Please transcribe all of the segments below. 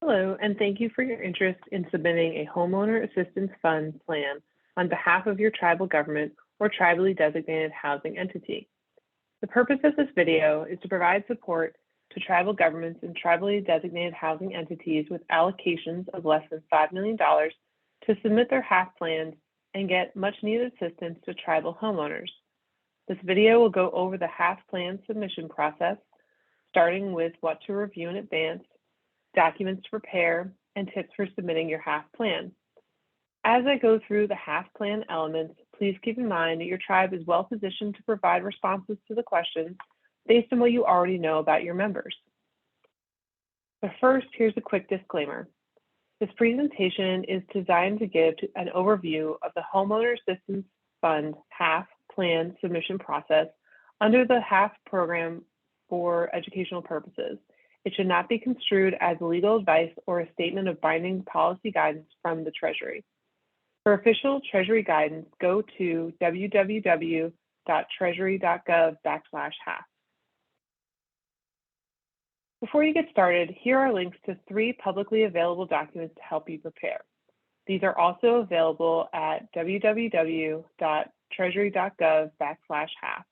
Hello, and thank you for your interest in submitting a Homeowner Assistance Fund plan on behalf of your tribal government or tribally designated housing entity. The purpose of this video is to provide support to tribal governments and tribally designated housing entities with allocations of less than $5 million to submit their HAF plans and get much-needed assistance to tribal homeowners. This video will go over the HAF plan submission process, starting with what to review in advance, documents to prepare, and tips for submitting your HAF plan. As I go through the HAF plan elements, please keep in mind that your tribe is well positioned to provide responses to the questions based on what you already know about your members. But first, here's a quick disclaimer. This presentation is designed to give an overview of the Homeowner Assistance Fund HAF plan submission process under the HAF program for educational purposes. It should not be construed as legal advice or a statement of binding policy guidance from the Treasury. For official Treasury guidance, go to www.treasury.gov/HAF. Before you get started, here are links to 3 publicly available documents to help you prepare. These are also available at www.treasury.gov/HAF.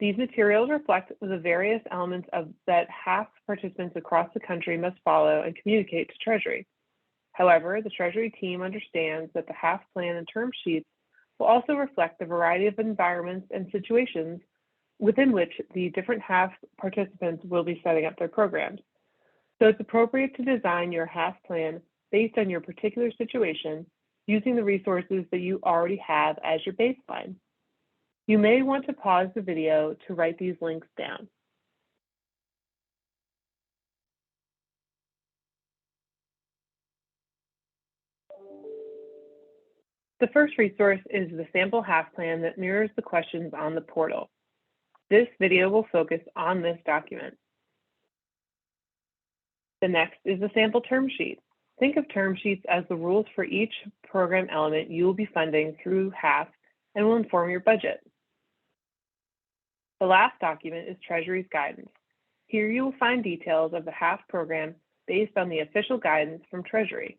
These materials reflect the various elements that HAF participants across the country must follow and communicate to Treasury. However, the Treasury team understands that the HAF plan and term sheets will also reflect the variety of environments and situations within which the different HAF participants will be setting up their programs. So it's appropriate to design your HAF plan based on your particular situation using the resources that you already have as your baseline. You may want to pause the video to write these links down. The first resource is the sample HAF plan that mirrors the questions on the portal. This video will focus on this document. The next is the sample term sheet. Think of term sheets as the rules for each program element you will be funding through HAF and will inform your budget. The last document is Treasury's guidance. Here you will find details of the HAF program based on the official guidance from Treasury.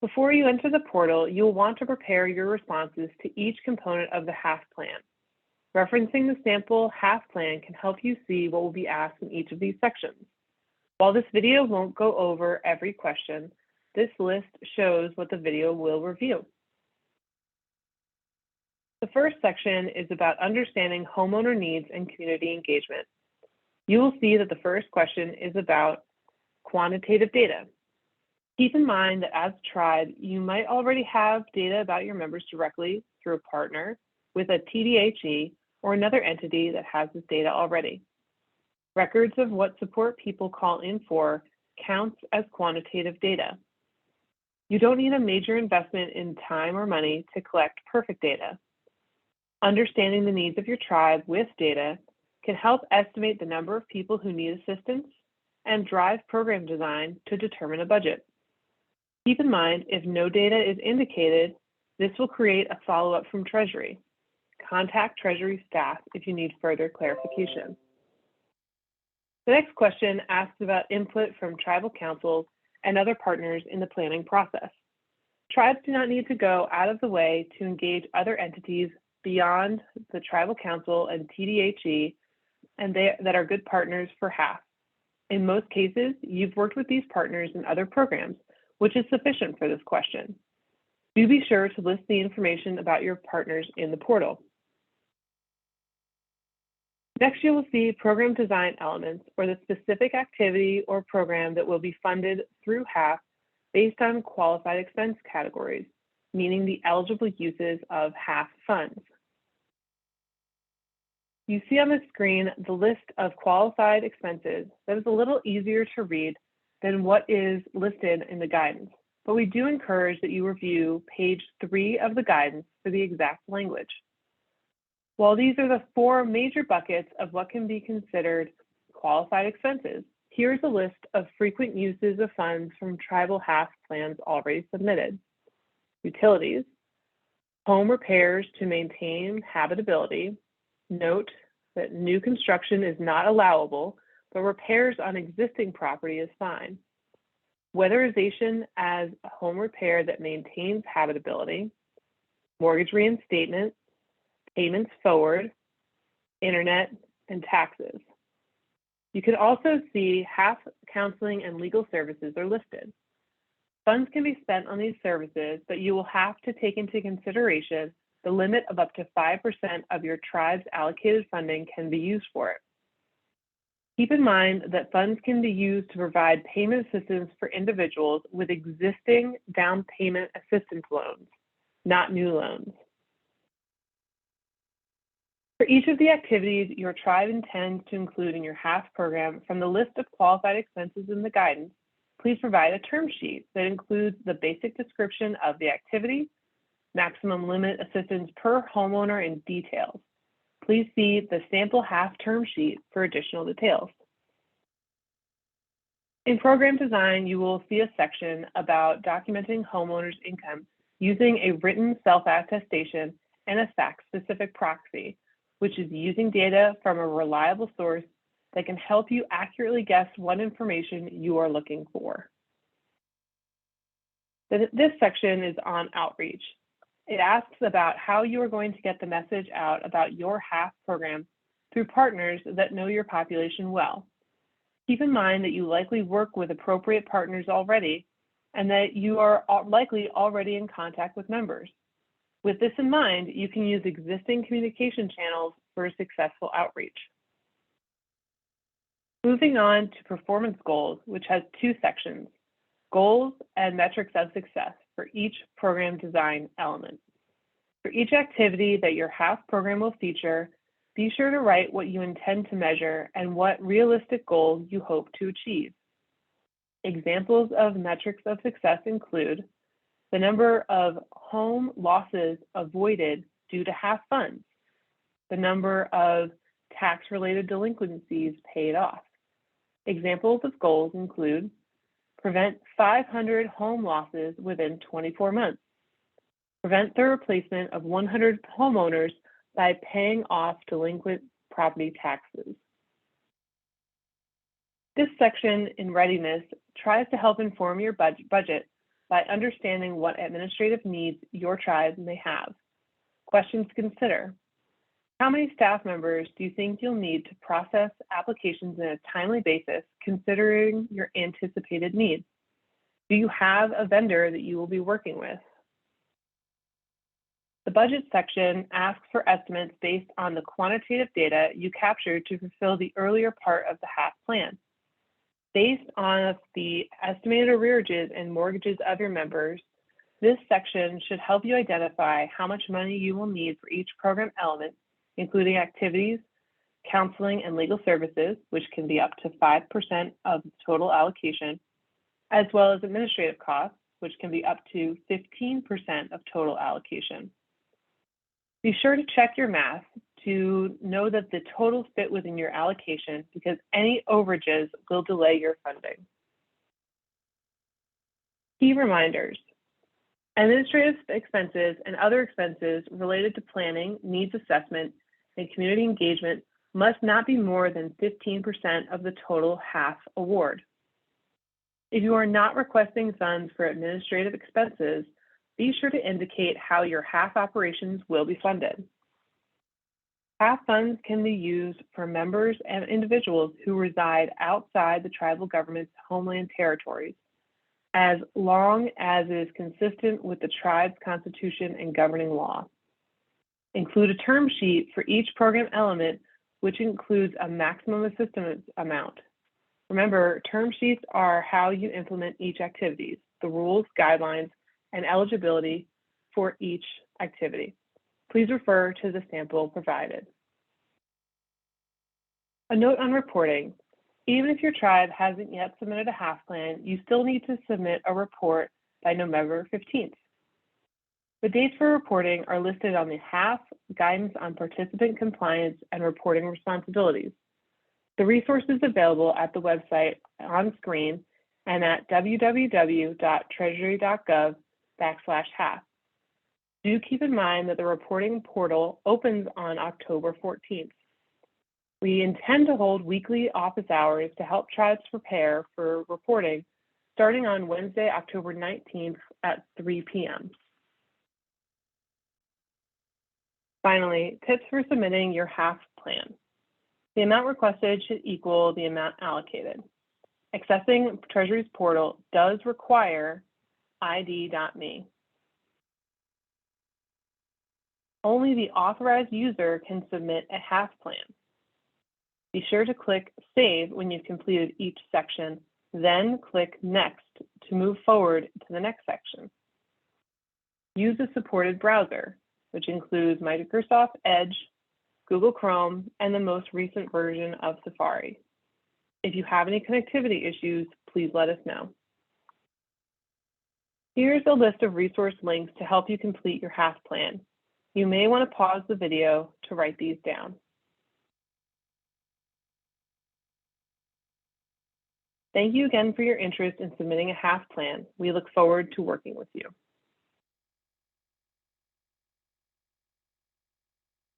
Before you enter the portal, you will want to prepare your responses to each component of the HAF plan. Referencing the sample HAF plan can help you see what will be asked in each of these sections. While this video won't go over every question, this list shows what the video will review. The first section is about understanding homeowner needs and community engagement. You will see that the first question is about quantitative data. Keep in mind that as a tribe, you might already have data about your members directly through a partner with a TDHE or another entity that has this data already. Records of what support people call in for counts as quantitative data. You don't need a major investment in time or money to collect perfect data. Understanding the needs of your tribe with data can help estimate the number of people who need assistance and drive program design to determine a budget. Keep in mind, if no data is indicated, this will create a follow-up from Treasury. Contact Treasury staff if you need further clarification. The next question asks about input from tribal councils and other partners in the planning process. Tribes do not need to go out of the way to engage other entities beyond the tribal council and TDHE that are good partners for HAF. In most cases, you've worked with these partners in other programs, which is sufficient for this question. Do be sure to list the information about your partners in the portal. Next, you will see program design elements, or the specific activity or program that will be funded through HAF based on qualified expense categories, meaning the eligible uses of HAF funds. You see on the screen the list of qualified expenses that is a little easier to read than what is listed in the guidance, but we do encourage that you review page 3 of the guidance for the exact language. While these are the 4 major buckets of what can be considered qualified expenses, here's a list of frequent uses of funds from tribal HAF plans already submitted. Utilities, home repairs to maintain habitability. Note that new construction is not allowable, but repairs on existing property is fine. Weatherization as a home repair that maintains habitability, mortgage reinstatement, payments forward, internet, and taxes. You can also see half counseling and legal services are listed. Funds can be spent on these services, but you will have to take into consideration the limit of up to 5% of your tribe's allocated funding can be used for it. Keep in mind that funds can be used to provide payment assistance for individuals with existing down payment assistance loans, not new loans. For each of the activities your tribe intends to include in your HAF program, from the list of qualified expenses in the guidance, please provide a term sheet that includes the basic description of the activity, maximum limit assistance per homeowner, and details. Please see the sample HAF term sheet for additional details. In program design, you will see a section about documenting homeowners' income using a written self-attestation and a fact-specific proxy, which is using data from a reliable source that can help you accurately guess what information you are looking for. This section is on outreach. It asks about how you are going to get the message out about your HAF program through partners that know your population well. Keep in mind that you likely work with appropriate partners already and that you are likely already in contact with members. With this in mind, you can use existing communication channels for a successful outreach. Moving on to performance goals, which has two sections, goals and metrics of success for each program design element. For each activity that your HAF program will feature, be sure to write what you intend to measure and what realistic goals you hope to achieve. Examples of metrics of success include the number of home losses avoided due to HAF funds, the number of tax-related delinquencies paid off. Examples of goals include prevent 500 home losses within 24 months, prevent the replacement of 100 homeowners by paying off delinquent property taxes. This section in Readiness tries to help inform your budget by understanding what administrative needs your tribe may have. Questions to consider. How many staff members do you think you'll need to process applications in a timely basis, considering your anticipated needs? Do you have a vendor that you will be working with? The budget section asks for estimates based on the quantitative data you captured to fulfill the earlier part of the HAF plan. Based on the estimated arrearages and mortgages of your members, this section should help you identify how much money you will need for each program element, including activities, counseling, and legal services, which can be up to 5% of the total allocation, as well as administrative costs, which can be up to 15% of total allocation. Be sure to check your math to know that the totals fit within your allocation, because any overages will delay your funding. Key reminders. Administrative expenses and other expenses related to planning, needs assessment, and community engagement must not be more than 15% of the total HAF award. If you are not requesting funds for administrative expenses, be sure to indicate how your HAF operations will be funded. HAF funds can be used for members and individuals who reside outside the tribal government's homeland territories, as long as it is consistent with the tribe's constitution and governing law. Include a term sheet for each program element, which includes a maximum assistance amount. Remember, term sheets are how you implement each activity, the rules, guidelines, and eligibility for each activity. Please refer to the sample provided. A note on reporting. Even if your tribe hasn't yet submitted a HAF plan, you still need to submit a report by November 15th. The dates for reporting are listed on the HAF Guidance on Participant Compliance and Reporting Responsibilities. The resources available at the website on screen and at www.treasury.gov/HAF. Do keep in mind that the reporting portal opens on October 14th. We intend to hold weekly office hours to help tribes prepare for reporting starting on Wednesday, October 19th at 3 p.m. Finally, tips for submitting your HAF plan. The amount requested should equal the amount allocated. Accessing Treasury's portal does require ID.me. Only the authorized user can submit a HAF plan. Be sure to click Save when you've completed each section, then click Next to move forward to the next section. Use a supported browser, which includes Microsoft Edge, Google Chrome, and the most recent version of Safari. If you have any connectivity issues, please let us know. Here's a list of resource links to help you complete your HAF plan. You may want to pause the video to write these down. Thank you again for your interest in submitting a HAF plan. We look forward to working with you.